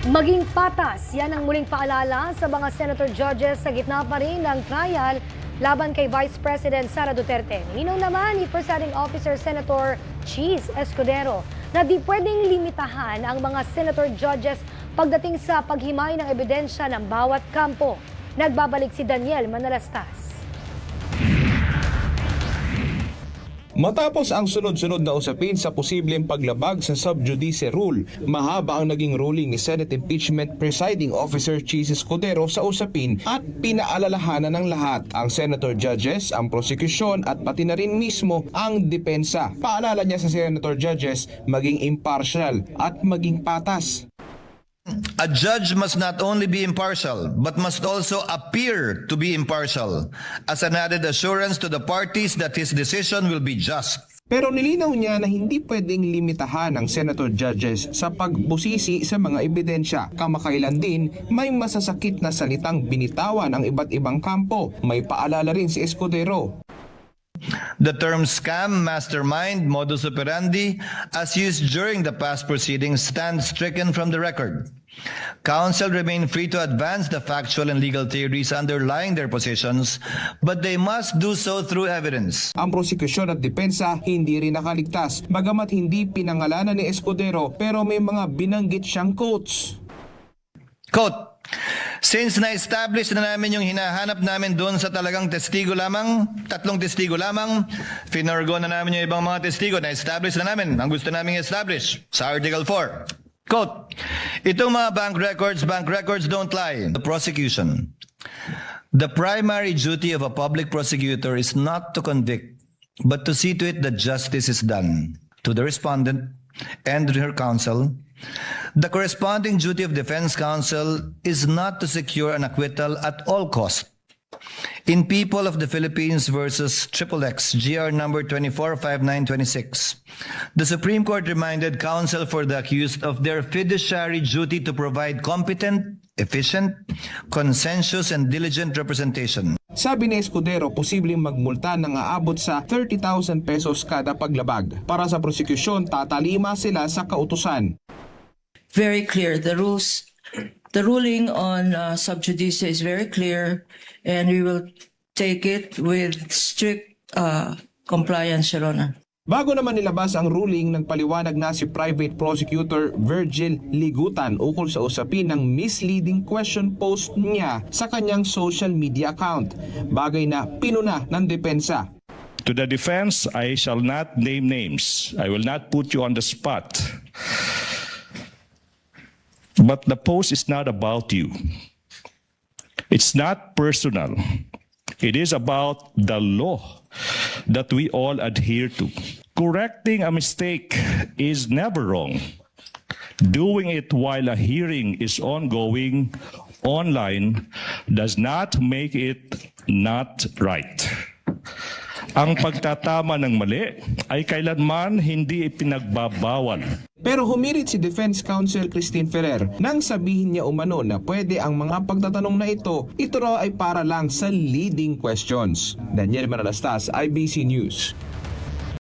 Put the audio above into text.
Maging patas, yan ang muling paalala sa mga senator judges sa gitna pa rin ng trial laban kay Vice President Sara Duterte. Ninaw naman ni Presiding Officer Senator Cheese Escudero na di pwedeng limitahan ang mga senator judges pagdating sa paghimay ng ebidensya ng bawat kampo. Nagbabalik si Daniel Manalastas. Matapos ang sunod-sunod na usapin sa posibleng paglabag sa sub judice rule, mahaba ang naging ruling ni Senate Impeachment Presiding Officer Cheese Escudero sa usapin at pinaalalahanan ng lahat ang senator judges, ang prosekusyon at pati na rin mismo ang depensa. Paalala niya sa senator judges maging impartial at maging patas. A judge must not only be impartial, but must also appear to be impartial, as an added assurance to the parties that his decision will be just. Pero nilinaw niya na hindi pwedeng limitahan ang senator judges sa pagbusisi sa mga ebidensya. Kamakailan din, may masasakit na salitang binitawan ang iba't ibang kampo. May paalala rin si Escudero. The term scam, mastermind, modus operandi, as used during the past proceedings, stands stricken from the record. Counsel remain free to advance the factual and legal theories underlying their positions, but they must do so through evidence. Ang prosekusyon at depensa hindi rin nakaligtas, bagamat hindi pinangalanan ni Escudero pero may mga binanggit siyang quotes. Quote, "Since na-establish na namin yung hinahanap namin doon sa talagang testigo lamang, 3 testigo lamang, finorgo na namin yung ibang mga testigo, na-establish na namin ang gusto namin i-establish sa Article 4. Quote, itong mga bank records don't lie. The prosecution. The primary duty of a public prosecutor is not to convict, but to see to it that justice is done to the respondent and her counsel. The corresponding duty of defense counsel is not to secure an acquittal at all cost. In People of the Philippines versus XXX, GR number 245926, the Supreme Court reminded counsel for the accused of their fiduciary duty to provide competent, efficient, consensuous, and diligent representation. Sabi ni Escudero, posibleng magmulta ng aabot sa 30,000 pesos kada paglabag. Para sa prosekusyon, tatalima sila sa kautusan. Very clear. The ruling on sub judice is very clear, and we will take it with strict compliance, Your Honor. Bago naman nilabas ang ruling, nagpaliwanag na si Private Prosecutor Virgil Ligutan ukol sa usapin ng misleading question post niya sa kanyang social media account, bagay na pinuna ng depensa. To the defense, I shall not name names. I will not put you on the spot. But the post is not about you. It's not personal. It is about the law that we all adhere to. Correcting a mistake is never wrong. Doing it while a hearing is ongoing online does not make it not right. Ang pagtatama ng mali ay kailanman hindi ipinagbabawal. Pero humirit si Defense Counsel Christine Ferrer nang sabihin niya umano na pwede ang mga pagtatanong na ito raw ay para lang sa leading questions. Daniel Manalastas, IBC News.